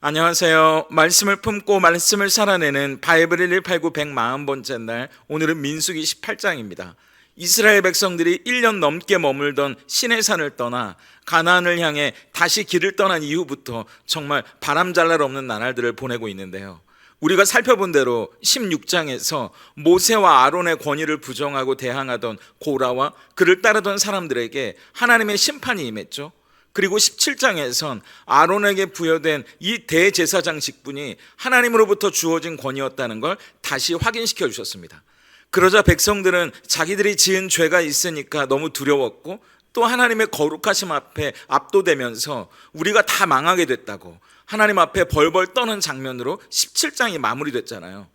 안녕하세요. 말씀을 품고 말씀을 살아내는 바이블 1189 140번째 날, 오늘은 민수기 18장입니다. 이스라엘 백성들이 1년 넘게 머물던 시내산을 떠나 가나안을 향해 다시 길을 떠난 이후부터 정말 바람잘 날 없는 나날들을 보내고 있는데요. 우리가 살펴본 대로 16장에서 모세와 아론의 권위를 부정하고 대항하던 고라와 그를 따르던 사람들에게 하나님의 심판이 임했죠. 그리고 17장에선 아론에게 부여된 이 대제사장 직분이 하나님으로부터 주어진 권위였다는 걸 다시 확인시켜 주셨습니다. 그러자 백성들은 자기들이 지은 죄가 있으니까 너무 두려웠고, 또 하나님의 거룩하심 앞에 압도되면서 우리가 다 망하게 됐다고 하나님 앞에 벌벌 떠는 장면으로 17장이 마무리됐잖아요.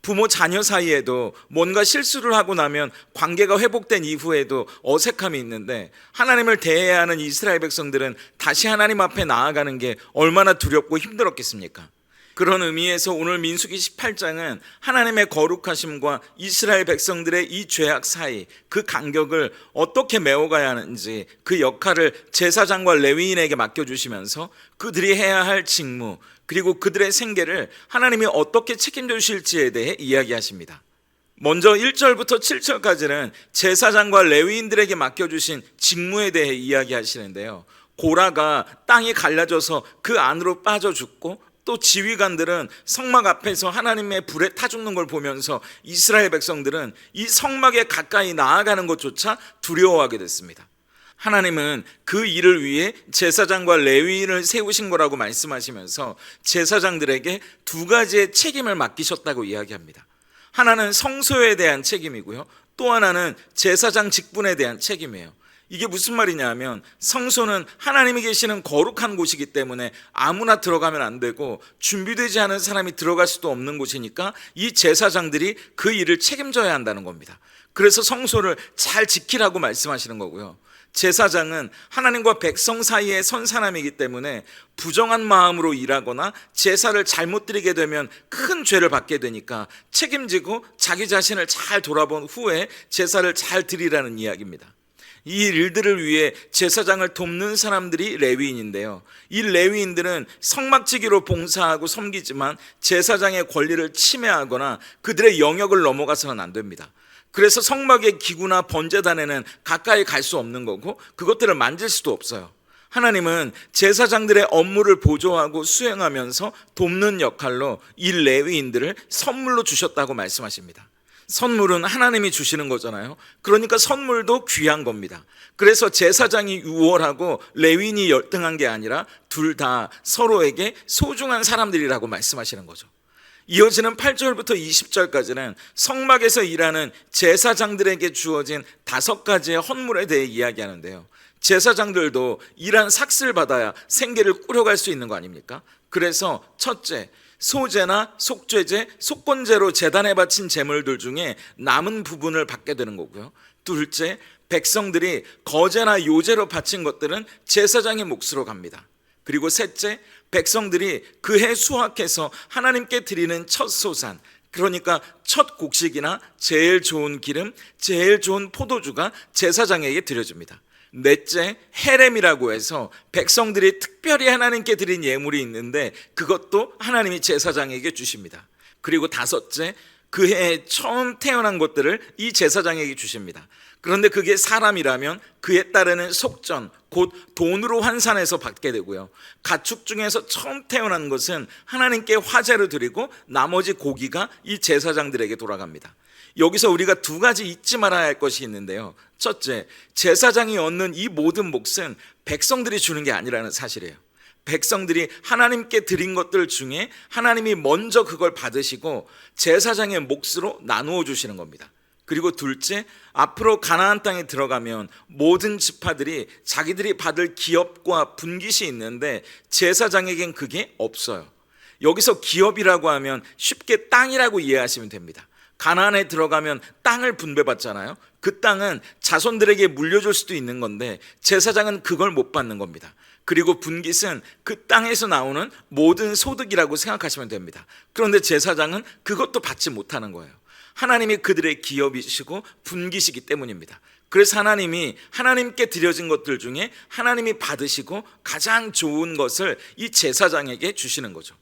부모 자녀 사이에도 뭔가 실수를 하고 나면 관계가 회복된 이후에도 어색함이 있는데, 하나님을 대해야 하는 이스라엘 백성들은 다시 하나님 앞에 나아가는 게 얼마나 두렵고 힘들었겠습니까? 그런 의미에서 오늘 민수기 18장은 하나님의 거룩하심과 이스라엘 백성들의 이 죄악 사이, 그 간격을 어떻게 메워가야 하는지, 그 역할을 제사장과 레위인에게 맡겨주시면서 그들이 해야 할 직무, 그리고 그들의 생계를 하나님이 어떻게 책임져 주실지에 대해 이야기하십니다. 먼저 1절부터 7절까지는 제사장과 레위인들에게 맡겨주신 직무에 대해 이야기하시는데요. 고라가 땅이 갈라져서 그 안으로 빠져 죽고, 또 지휘관들은 성막 앞에서 하나님의 불에 타 죽는 걸 보면서 이스라엘 백성들은 이 성막에 가까이 나아가는 것조차 두려워하게 됐습니다. 하나님은 그 일을 위해 제사장과 레위인을 세우신 거라고 말씀하시면서 제사장들에게 두 가지의 책임을 맡기셨다고 이야기합니다. 하나는 성소에 대한 책임이고요, 또 하나는 제사장 직분에 대한 책임이에요. 이게 무슨 말이냐 하면, 성소는 하나님이 계시는 거룩한 곳이기 때문에 아무나 들어가면 안 되고 준비되지 않은 사람이 들어갈 수도 없는 곳이니까 이 제사장들이 그 일을 책임져야 한다는 겁니다. 그래서 성소를 잘 지키라고 말씀하시는 거고요, 제사장은 하나님과 백성 사이에 선 사람이기 때문에 부정한 마음으로 일하거나 제사를 잘못 드리게 되면 큰 죄를 받게 되니까 책임지고 자기 자신을 잘 돌아본 후에 제사를 잘 드리라는 이야기입니다. 이 일들을 위해 제사장을 돕는 사람들이 레위인인데요, 이 레위인들은 성막지기로 봉사하고 섬기지만 제사장의 권리를 침해하거나 그들의 영역을 넘어가서는 안 됩니다. 그래서 성막의 기구나 번제단에는 가까이 갈 수 없는 거고, 그것들을 만질 수도 없어요. 하나님은 제사장들의 업무를 보조하고 수행하면서 돕는 역할로 이 레위인들을 선물로 주셨다고 말씀하십니다. 선물은 하나님이 주시는 거잖아요. 그러니까 선물도 귀한 겁니다. 그래서 제사장이 유월하고 레위인이 열등한 게 아니라 둘 다 서로에게 소중한 사람들이라고 말씀하시는 거죠. 이어지는 8절부터 20절까지는 성막에서 일하는 제사장들에게 주어진 5가지의 헌물에 대해 이야기하는데요, 제사장들도 일한 삭슬 받아야 생계를 꾸려갈 수 있는 거 아닙니까? 그래서 첫째, 소제나 속죄제, 속건제로 제단에 바친 제물들 중에 남은 부분을 받게 되는 거고요, 둘째, 백성들이 거제나 요제로 바친 것들은 제사장의 몫으로 갑니다. 그리고 셋째, 백성들이 그해 수확해서 하나님께 드리는 첫 소산, 그러니까 첫 곡식이나 제일 좋은 기름, 제일 좋은 포도주가 제사장에게 드려집니다. 넷째, 헤렘이라고 해서 백성들이 특별히 하나님께 드린 예물이 있는데 그것도 하나님이 제사장에게 주십니다. 그리고 다섯째, 그 해에 처음 태어난 것들을 이 제사장에게 주십니다. 그런데 그게 사람이라면 그에 따르는 속전, 곧 돈으로 환산해서 받게 되고요, 가축 중에서 처음 태어난 것은 하나님께 화제로 드리고 나머지 고기가 이 제사장들에게 돌아갑니다. 여기서 우리가 2가지 잊지 말아야 할 것이 있는데요, 첫째, 제사장이 얻는 이 모든 몫은 백성들이 주는 게 아니라는 사실이에요. 백성들이 하나님께 드린 것들 중에 하나님이 먼저 그걸 받으시고 제사장의 몫으로 나누어 주시는 겁니다. 그리고 둘째, 앞으로 가나안 땅에 들어가면 모든 지파들이 자기들이 받을 기업과 분깃이 있는데 제사장에겐 그게 없어요. 여기서 기업이라고 하면 쉽게 땅이라고 이해하시면 됩니다. 가나안에 들어가면 땅을 분배받잖아요. 그 땅은 자손들에게 물려줄 수도 있는 건데 제사장은 그걸 못 받는 겁니다. 그리고 분깃은 그 땅에서 나오는 모든 소득이라고 생각하시면 됩니다. 그런데 제사장은 그것도 받지 못하는 거예요. 하나님이 그들의 기업이시고 분깃이기 때문입니다. 그래서 하나님이 하나님께 드려진 것들 중에 하나님이 받으시고 가장 좋은 것을 이 제사장에게 주시는 거죠.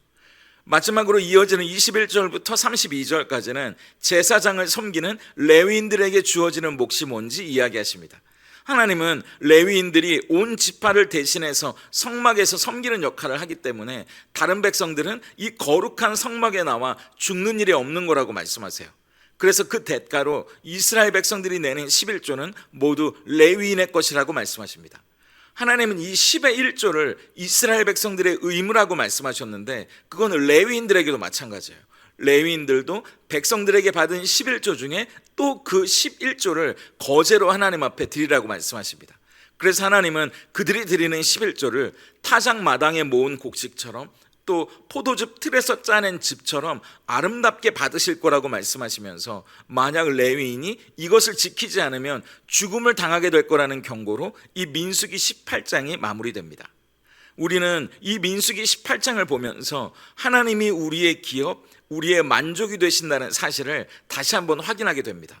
마지막으로 이어지는 21절부터 32절까지는 제사장을 섬기는 레위인들에게 주어지는 몫이 뭔지 이야기하십니다. 하나님은 레위인들이 온 지파를 대신해서 성막에서 섬기는 역할을 하기 때문에 다른 백성들은 이 거룩한 성막에 나와 죽는 일이 없는 거라고 말씀하세요. 그래서 그 대가로 이스라엘 백성들이 내는 11조는 모두 레위인의 것이라고 말씀하십니다. 하나님은 이 10의 1조를 이스라엘 백성들의 의무라고 말씀하셨는데 그거는 레위인들에게도 마찬가지예요. 레위인들도 백성들에게 받은 11조 중에 또 그 11조를 거제로 하나님 앞에 드리라고 말씀하십니다. 그래서 하나님은 그들이 드리는 11조를 타작 마당에 모은 곡식처럼 또 포도즙 틀에서 짜낸 즙처럼 아름답게 받으실 거라고 말씀하시면서 만약 레위인이 이것을 지키지 않으면 죽음을 당하게 될 거라는 경고로 이 민수기 18장이 마무리됩니다. 우리는 이 민수기 18장을 보면서 하나님이 우리의 기업, 우리의 만족이 되신다는 사실을 다시 한번 확인하게 됩니다.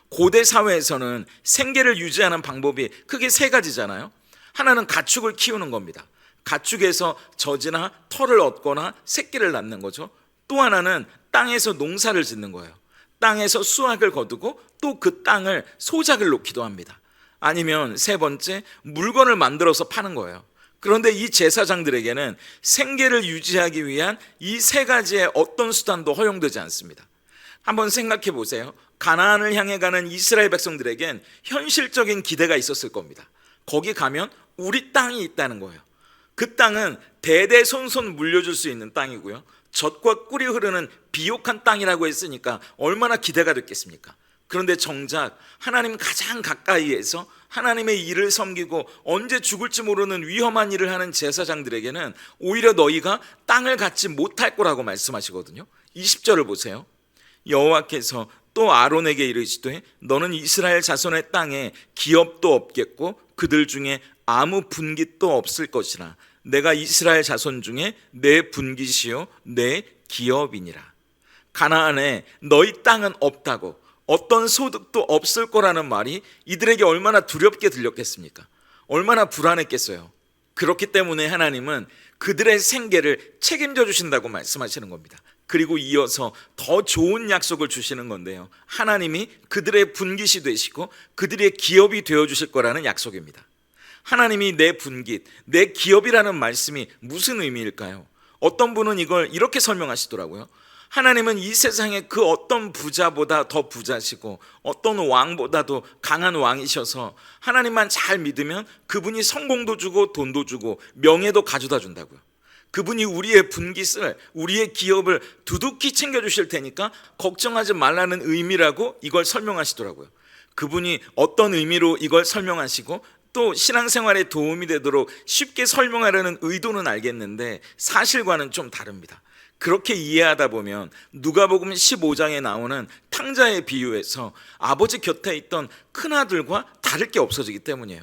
고대 사회에서는 생계를 유지하는 방법이 크게 세 가지잖아요. 하나는 가축을 키우는 겁니다. 가축에서 젖이나 털을 얻거나 새끼를 낳는 거죠. 또 하나는 땅에서 농사를 짓는 거예요. 땅에서 수확을 거두고 또 그 땅을 소작을 놓기도 합니다. 아니면 세 번째, 물건을 만들어서 파는 거예요. 그런데 이 제사장들에게는 생계를 유지하기 위한 이 세 가지의 어떤 수단도 허용되지 않습니다. 한번 생각해 보세요. 가나안을 향해 가는 이스라엘 백성들에겐 현실적인 기대가 있었을 겁니다. 거기 가면 우리 땅이 있다는 거예요. 그 땅은 대대손손 물려줄 수 있는 땅이고요, 젖과 꿀이 흐르는 비옥한 땅이라고 했으니까 얼마나 기대가 됐겠습니까? 그런데 정작 하나님 가장 가까이에서 하나님의 일을 섬기고 언제 죽을지 모르는 위험한 일을 하는 제사장들에게는 오히려 너희가 땅을 갖지 못할 거라고 말씀하시거든요. 20절을 보세요. 여호와께서 또 아론에게 이르시되 너는 이스라엘 자손의 땅에 기업도 없겠고 그들 중에 아무 분깃도 없을 것이라. 내가 이스라엘 자손 중에 내 분깃이요 내 기업이니라. 가나안에 너희 땅은 없다고, 어떤 소득도 없을 거라는 말이 이들에게 얼마나 두렵게 들렸겠습니까? 얼마나 불안했겠어요. 그렇기 때문에 하나님은 그들의 생계를 책임져 주신다고 말씀하시는 겁니다. 그리고 이어서 더 좋은 약속을 주시는 건데요, 하나님이 그들의 분깃이 되시고 그들의 기업이 되어 주실 거라는 약속입니다. 하나님이 내 분깃, 내 기업이라는 말씀이 무슨 의미일까요? 어떤 분은 이걸 이렇게 설명하시더라고요. 하나님은 이 세상의 그 어떤 부자보다 더 부자시고 어떤 왕보다도 강한 왕이셔서 하나님만 잘 믿으면 그분이 성공도 주고 돈도 주고 명예도 가져다 준다고요. 그분이 우리의 분깃을, 우리의 기업을 두둑히 챙겨주실 테니까 걱정하지 말라는 의미라고 이걸 설명하시더라고요. 그분이 어떤 의미로 이걸 설명하시고 또 신앙생활에 도움이 되도록 쉽게 설명하려는 의도는 알겠는데 사실과는 좀 다릅니다. 그렇게 이해하다 보면 누가복음 15장에 나오는 탕자의 비유에서 아버지 곁에 있던 큰아들과 다를 게 없어지기 때문이에요.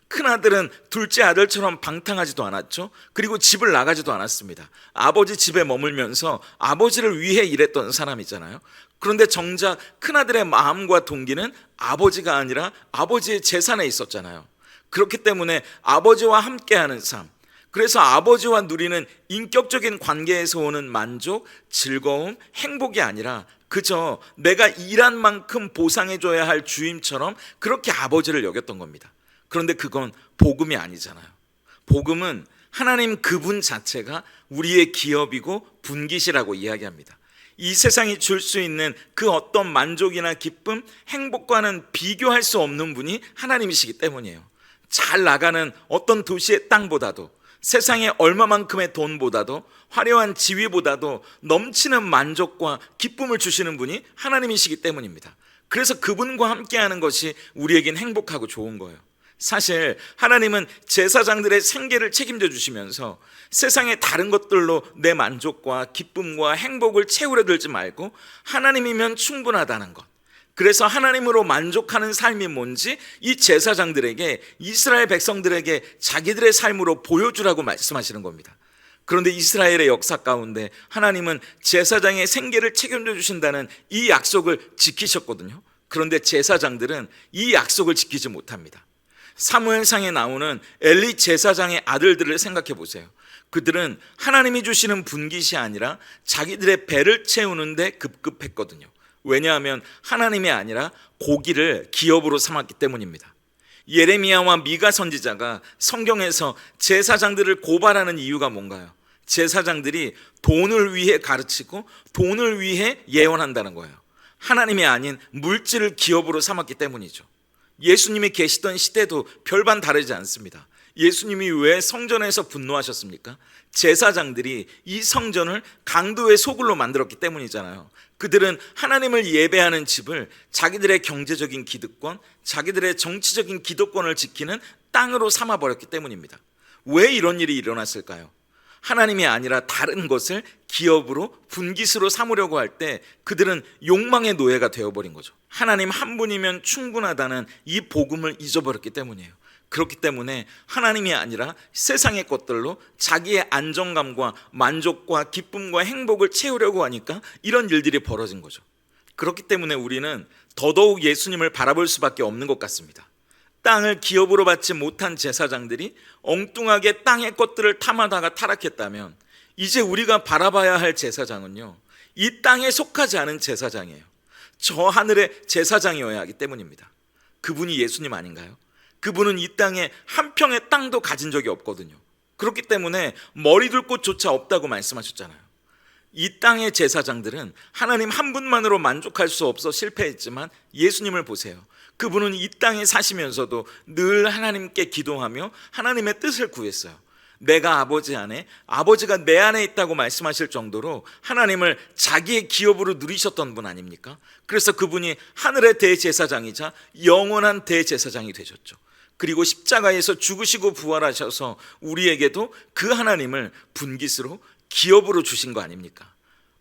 큰아들은 둘째 아들처럼 방탕하지도 않았죠. 그리고 집을 나가지도 않았습니다. 아버지 집에 머물면서 아버지를 위해 일했던 사람이잖아요. 그런데 정작 큰아들의 마음과 동기는 아버지가 아니라 아버지의 재산에 있었잖아요. 그렇기 때문에 아버지와 함께하는 삶, 그래서 아버지와 누리는 인격적인 관계에서 오는 만족, 즐거움, 행복이 아니라 그저 내가 일한 만큼 보상해줘야 할 주임처럼 그렇게 아버지를 여겼던 겁니다. 그런데 그건 복음이 아니잖아요. 복음은 하나님 그분 자체가 우리의 기업이고 분깃이라고 이야기합니다. 이 세상이 줄 수 있는 그 어떤 만족이나 기쁨, 행복과는 비교할 수 없는 분이 하나님이시기 때문이에요. 잘 나가는 어떤 도시의 땅보다도, 세상에 얼마만큼의 돈보다도, 화려한 지위보다도 넘치는 만족과 기쁨을 주시는 분이 하나님이시기 때문입니다. 그래서 그분과 함께하는 것이 우리에겐 행복하고 좋은 거예요. 사실 하나님은 제사장들의 생계를 책임져 주시면서 세상의 다른 것들로 내 만족과 기쁨과 행복을 채우려 들지 말고 하나님이면 충분하다는 것, 그래서 하나님으로 만족하는 삶이 뭔지 이 제사장들에게, 이스라엘 백성들에게 자기들의 삶으로 보여주라고 말씀하시는 겁니다. 그런데 이스라엘의 역사 가운데 하나님은 제사장의 생계를 책임져 주신다는 이 약속을 지키셨거든요. 그런데 제사장들은 이 약속을 지키지 못합니다. 사무엘상에 나오는 엘리 제사장의 아들들을 생각해 보세요. 그들은 하나님이 주시는 분깃이 아니라 자기들의 배를 채우는데 급급했거든요. 왜냐하면 하나님이 아니라 고기를 기업으로 삼았기 때문입니다. 예레미야와 미가 선지자가 성경에서 제사장들을 고발하는 이유가 뭔가요? 제사장들이 돈을 위해 가르치고 돈을 위해 예언한다는 거예요. 하나님이 아닌 물질을 기업으로 삼았기 때문이죠. 예수님이 계시던 시대도 별반 다르지 않습니다. 예수님이 왜 성전에서 분노하셨습니까? 제사장들이 이 성전을 강도의 소굴로 만들었기 때문이잖아요. 그들은 하나님을 예배하는 집을 자기들의 경제적인 기득권, 자기들의 정치적인 기득권을 지키는 땅으로 삼아버렸기 때문입니다. 왜 이런 일이 일어났을까요? 하나님이 아니라 다른 것을 기업으로 분깃으로 삼으려고 할 때 그들은 욕망의 노예가 되어버린 거죠. 하나님 한 분이면 충분하다는 이 복음을 잊어버렸기 때문이에요. 그렇기 때문에 하나님이 아니라 세상의 것들로 자기의 안정감과 만족과 기쁨과 행복을 채우려고 하니까 이런 일들이 벌어진 거죠. 그렇기 때문에 우리는 더더욱 예수님을 바라볼 수밖에 없는 것 같습니다. 땅을 기업으로 받지 못한 제사장들이 엉뚱하게 땅의 것들을 탐하다가 타락했다면 이제 우리가 바라봐야 할 제사장은요, 이 땅에 속하지 않은 제사장이에요. 저 하늘의 제사장이어야 하기 때문입니다. 그분이 예수님 아닌가요? 그분은 이 땅에 한 평의 땅도 가진 적이 없거든요. 그렇기 때문에 머리둘 곳조차 없다고 말씀하셨잖아요. 이 땅의 제사장들은 하나님 한 분만으로 만족할 수 없어 실패했지만 예수님을 보세요. 그분은 이 땅에 사시면서도 늘 하나님께 기도하며 하나님의 뜻을 구했어요. 내가 아버지 안에, 아버지가 내 안에 있다고 말씀하실 정도로 하나님을 자기의 기업으로 누리셨던 분 아닙니까? 그래서 그분이 하늘의 대제사장이자 영원한 대제사장이 되셨죠. 그리고 십자가에서 죽으시고 부활하셔서 우리에게도 그 하나님을 분깃으로 기업으로 주신 거 아닙니까?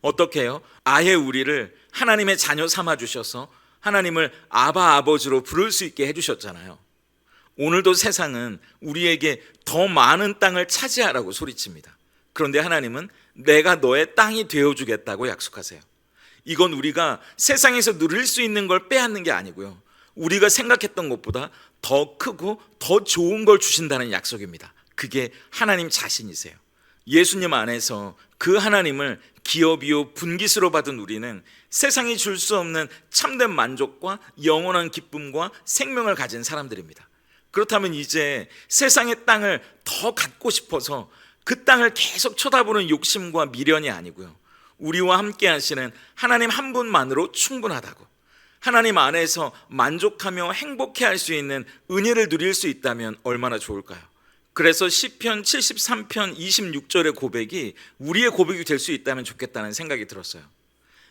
어떻게 해요? 아예 우리를 하나님의 자녀 삼아 주셔서 하나님을 아바 아버지로 부를 수 있게 해주셨잖아요. 오늘도 세상은 우리에게 더 많은 땅을 차지하라고 소리칩니다. 그런데 하나님은 내가 너의 땅이 되어주겠다고 약속하세요. 이건 우리가 세상에서 누릴 수 있는 걸 빼앗는 게 아니고요, 우리가 생각했던 것보다 더 크고 더 좋은 걸 주신다는 약속입니다. 그게 하나님 자신이세요. 예수님 안에서 그 하나님을 기업이요 분깃으로 받은 우리는 세상이 줄 수 없는 참된 만족과 영원한 기쁨과 생명을 가진 사람들입니다. 그렇다면 이제 세상의 땅을 더 갖고 싶어서 그 땅을 계속 쳐다보는 욕심과 미련이 아니고요, 우리와 함께 하시는 하나님 한 분만으로 충분하다고, 하나님 안에서 만족하며 행복해할 수 있는 은혜를 누릴 수 있다면 얼마나 좋을까요? 그래서 시편 73편 26절의 고백이 우리의 고백이 될 수 있다면 좋겠다는 생각이 들었어요.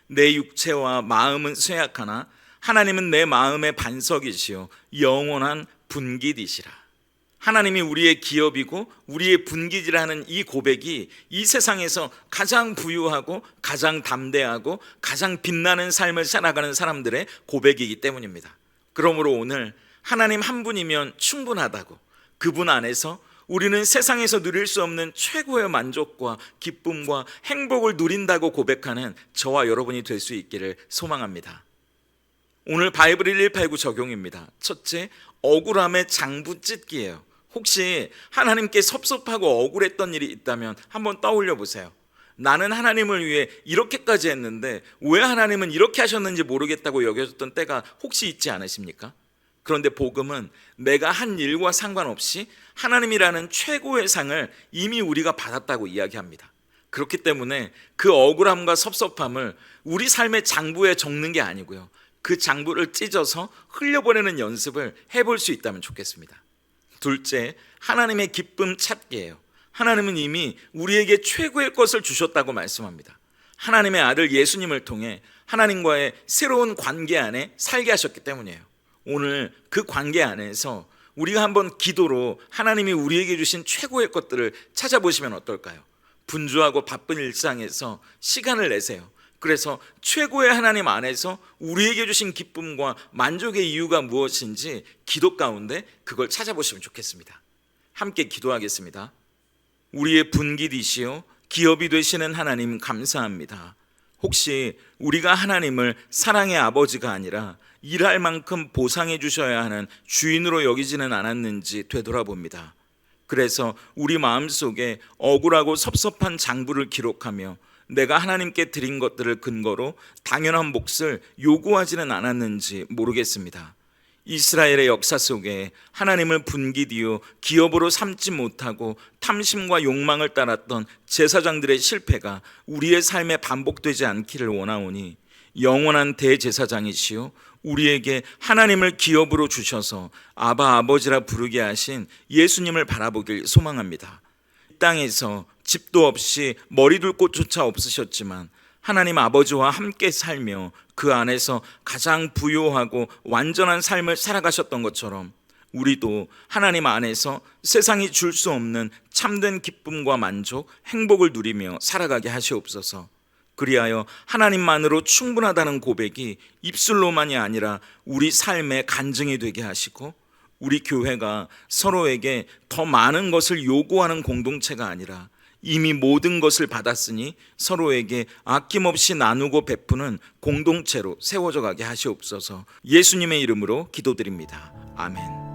내 육체와 마음은 쇠약하나 하나님은 내 마음의 반석이시요 영원한 분깃이시라. 하나님이 우리의 기업이고 우리의 분깃이라는 이 고백이 이 세상에서 가장 부유하고 가장 담대하고 가장 빛나는 삶을 살아가는 사람들의 고백이기 때문입니다. 그러므로 오늘 하나님 한 분이면 충분하다고, 그분 안에서 우리는 세상에서 누릴 수 없는 최고의 만족과 기쁨과 행복을 누린다고 고백하는 저와 여러분이 될 수 있기를 소망합니다. 오늘 바이블 1189 적용입니다. 첫째, 억울함의 장부 찢기예요. 혹시 하나님께 섭섭하고 억울했던 일이 있다면 한번 떠올려 보세요. 나는 하나님을 위해 이렇게까지 했는데 왜 하나님은 이렇게 하셨는지 모르겠다고 여겨졌던 때가 혹시 있지 않으십니까? 그런데 복음은 내가 한 일과 상관없이 하나님이라는 최고의 상을 이미 우리가 받았다고 이야기합니다. 그렇기 때문에 그 억울함과 섭섭함을 우리 삶의 장부에 적는 게 아니고요, 그 장부를 찢어서 흘려보내는 연습을 해볼 수 있다면 좋겠습니다. 둘째, 하나님의 기쁨 찾기예요. 하나님은 이미 우리에게 최고의 것을 주셨다고 말씀합니다. 하나님의 아들 예수님을 통해 하나님과의 새로운 관계 안에 살게 하셨기 때문이에요. 오늘 그 관계 안에서 우리가 한번 기도로 하나님이 우리에게 주신 최고의 것들을 찾아보시면 어떨까요? 분주하고 바쁜 일상에서 시간을 내세요. 그래서 최고의 하나님 안에서 우리에게 주신 기쁨과 만족의 이유가 무엇인지 기도 가운데 그걸 찾아보시면 좋겠습니다. 함께 기도하겠습니다. 우리의 분깃이시요 기업이 되시는 하나님 감사합니다. 혹시 우리가 하나님을 사랑의 아버지가 아니라 일할 만큼 보상해 주셔야 하는 주인으로 여기지는 않았는지 되돌아봅니다. 그래서 우리 마음속에 억울하고 섭섭한 장부를 기록하며 내가 하나님께 드린 것들을 근거로 당연한 몫을 요구하지는 않았는지 모르겠습니다. 이스라엘의 역사 속에 하나님을 분기디어 기업으로 삼지 못하고 탐심과 욕망을 따랐던 제사장들의 실패가 우리의 삶에 반복되지 않기를 원하오니 영원한 대제사장이시요 우리에게 하나님을 기업으로 주셔서 아바 아버지라 부르게 하신 예수님을 바라보길 소망합니다. 이 땅에서 집도 없이 머리둘 곳조차 없으셨지만 하나님 아버지와 함께 살며 그 안에서 가장 부요하고 완전한 삶을 살아가셨던 것처럼 우리도 하나님 안에서 세상이 줄 수 없는 참된 기쁨과 만족, 행복을 누리며 살아가게 하시옵소서. 그리하여 하나님만으로 충분하다는 고백이 입술로만이 아니라 우리 삶의 간증이 되게 하시고 우리 교회가 서로에게 더 많은 것을 요구하는 공동체가 아니라 이미 모든 것을 받았으니 서로에게 아낌없이 나누고 베푸는 공동체로 세워져 가게 하시옵소서. 예수님의 이름으로 기도드립니다. 아멘.